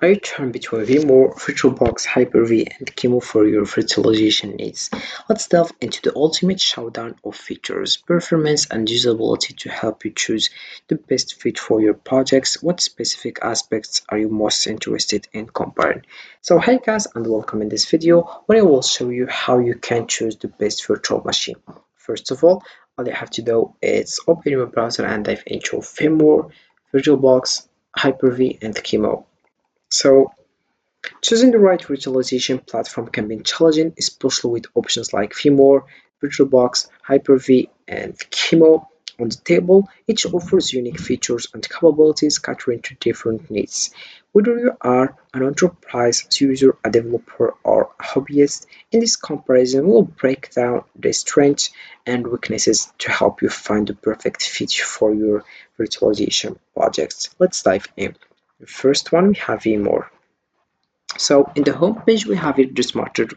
I turn between VMware, VirtualBox, Hyper-V, and QEMU for your virtualization needs. Let's delve into the ultimate showdown of features, performance, and usability to help you choose the best fit for your projects. What specific aspects are you most interested in comparing? So hey guys, and welcome in this video where I will show you how you can choose the best virtual machine. First of all you have to do is open your browser and dive into VMware, VirtualBox, Hyper-V, and QEMU. So choosing the right virtualization platform can be challenging, especially with options like VMware, VirtualBox, Hyper-V, and QEMU on the table. Each offers unique features and capabilities catering to different needs. Whether you are an enterprise user, a developer, or a hobbyist, in this comparison we will break down the strengths and weaknesses to help you find the perfect fit for your virtualization projects. Let's dive in. The first one we have VMware. So in the home page, we have it the smarter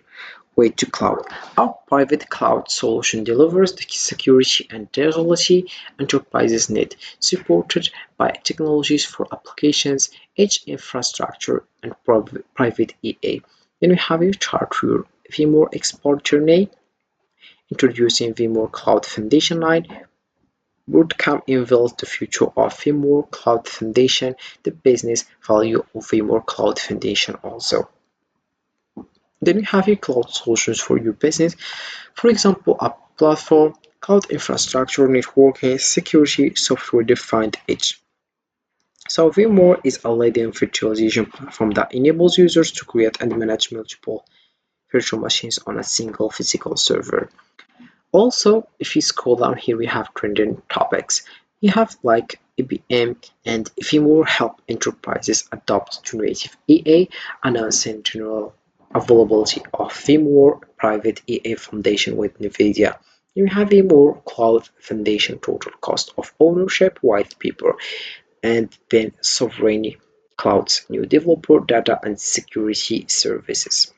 way to cloud. Our private cloud solution delivers the security and agility enterprises need, supported by technologies for applications, edge infrastructure, and private EA. Then we have a chart for your VMware export journey, introducing VMware Cloud Foundation 9. Bootcamp unveils the future of VMware Cloud Foundation, the business value of VMware Cloud Foundation also. Then you have your cloud solutions for your business, for example, a platform, cloud infrastructure, networking, security, software-defined edge. So VMware is a leading virtualization platform that enables users to create and manage multiple virtual machines on a single physical server. Also, if you scroll down here, we have trending topics. You have like IBM and VMware help enterprises adopt generative EA, announcing general availability of VMware Private EA Foundation with NVIDIA. You have VMware Cloud Foundation total cost of ownership white paper, and then sovereign clouds, new developer data and security services.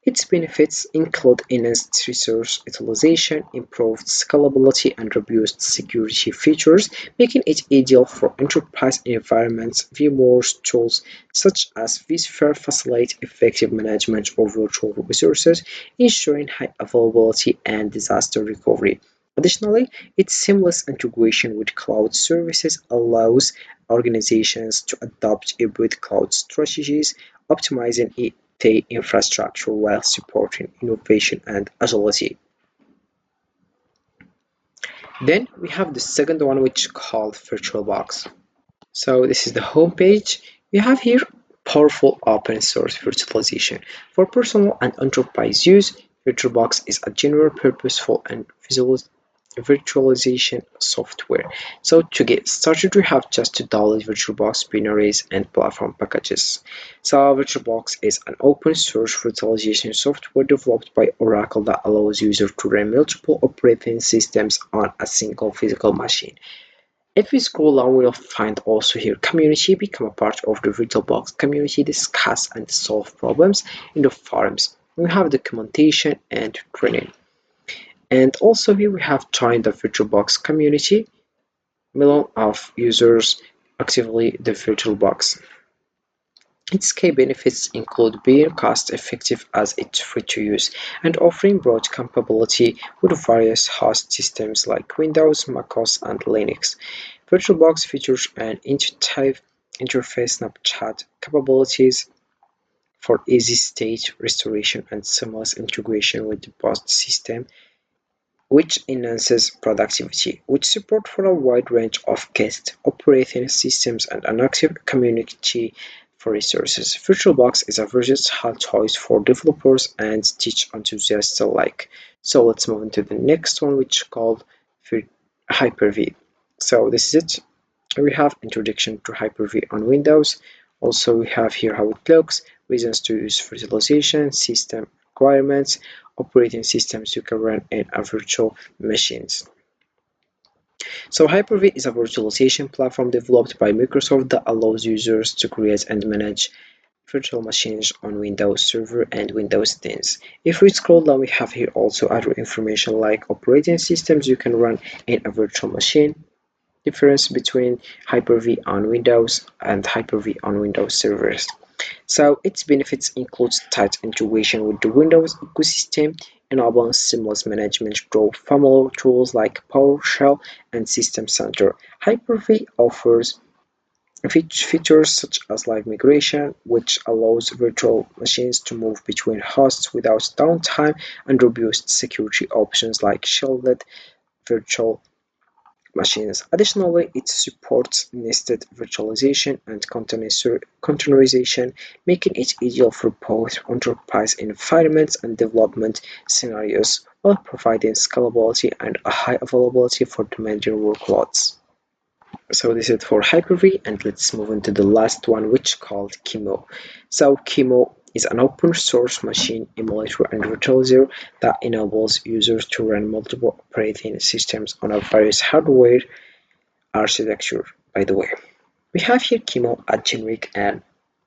Its benefits include enhanced resource utilization, improved scalability, and robust security features, making it ideal for enterprise environments. VMware's tools such as vSphere facilitate effective management of virtual resources, ensuring high availability and disaster recovery. Additionally, its seamless integration with cloud services allows organizations to adopt hybrid cloud strategies, optimizing IT infrastructure while supporting innovation and agility. Then we have the second one, which is called VirtualBox. So this is the home page. You have here powerful open source virtualization. For personal and enterprise use, VirtualBox is a general purposeful and virtualization software. So to get started, we have just to download VirtualBox binaries and platform packages. So VirtualBox is an open source virtualization software developed by Oracle that allows users to run multiple operating systems on a single physical machine. If we scroll down, we'll find also here community. Become a part of the VirtualBox community, discuss and solve problems in the forums. We have documentation and training. And also here we have joined the VirtualBox community, millions of users actively the VirtualBox. Its key benefits include being cost-effective as it's free to use and offering broad compatibility with various host systems like Windows, macOS, and Linux. VirtualBox features an intuitive interface, Snapchat capabilities for easy state restoration and seamless integration with the host system, which enhances productivity, with support for a wide range of guest operating systems and an active community for resources. VirtualBox is a versatile choice for developers and teach enthusiasts alike. So let's move on to the next one, which is called Hyper-V. So this is it. We have introduction to Hyper-V on Windows. Also, we have here how it looks, reasons to use virtualization, system requirements, operating systems you can run in a virtual machines. So Hyper-V is a virtualization platform developed by Microsoft that allows users to create and manage virtual machines on Windows Server and Windows 10. If we scroll down, we have here also other information like operating systems you can run in a virtual machine, difference between Hyper-V on Windows and Hyper-V on Windows servers. So its benefits include tight integration with the Windows ecosystem, enabling seamless management through familiar tools like PowerShell and System Center. Hyper-V offers features such as live migration, which allows virtual machines to move between hosts without downtime, and robust security options like shielded virtual machines. Additionally, it supports nested virtualization and containerization, making it ideal for both enterprise environments and development scenarios, while providing scalability and a high availability for demanding workloads. So this is for Hyper-V, and let's move into the last one, which called QEMU. So QEMU is an open source machine emulator and virtualizer that enables users to run multiple operating systems on a various hardware architecture. By the way, we have here QEMU, a generic and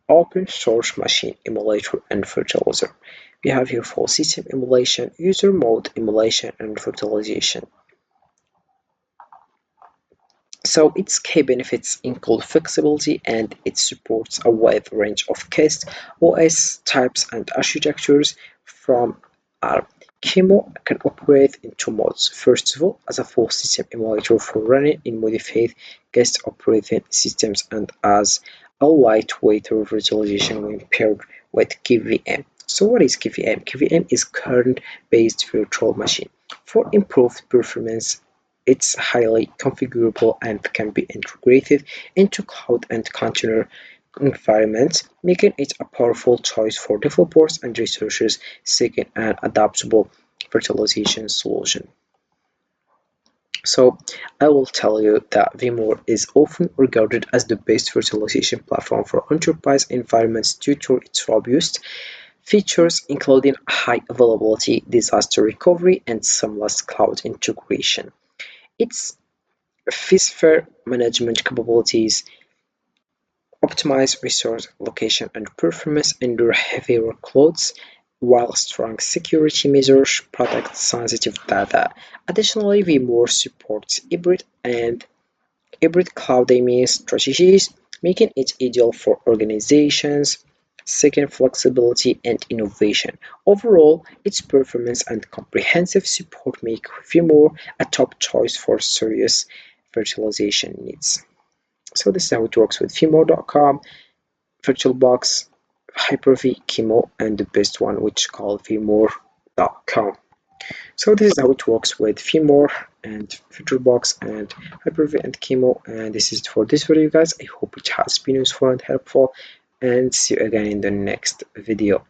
open source machine emulator and virtualizer. We have here full system emulation, user mode emulation, and virtualization. So its key benefits include flexibility, and it supports a wide range of case OS types and architectures from ARM. QEMU can operate in two modes. First of all, as a full system emulator for running in modified guest operating systems, and as a lightweight virtualization when paired with KVM. So what is KVM? KVM is kernel-based virtual machine. For improved performance, it's highly configurable and can be integrated into cloud and container environments, making it a powerful choice for developers and researchers seeking an adaptable virtualization solution. So I will tell you that VMware is often regarded as the best virtualization platform for enterprise environments due to its robust features, including high availability, disaster recovery, and seamless cloud integration. Its vSphere management capabilities optimize resource allocation and performance under heavy workloads, while strong security measures protect sensitive data. Additionally, VMware supports hybrid cloud strategies, making it ideal for organizations seeking flexibility and innovation. Overall, its performance and comprehensive support make VMware a top choice for serious virtualization needs. So this is how it works with VMware.com, VirtualBox, Hyper-V, QEMU, and the best one, which is called VMware.com. So this is how it works with VMware and VirtualBox and Hyper-V and QEMU. And this is for this video, guys. I hope it has been useful and helpful. And see you again in the next video.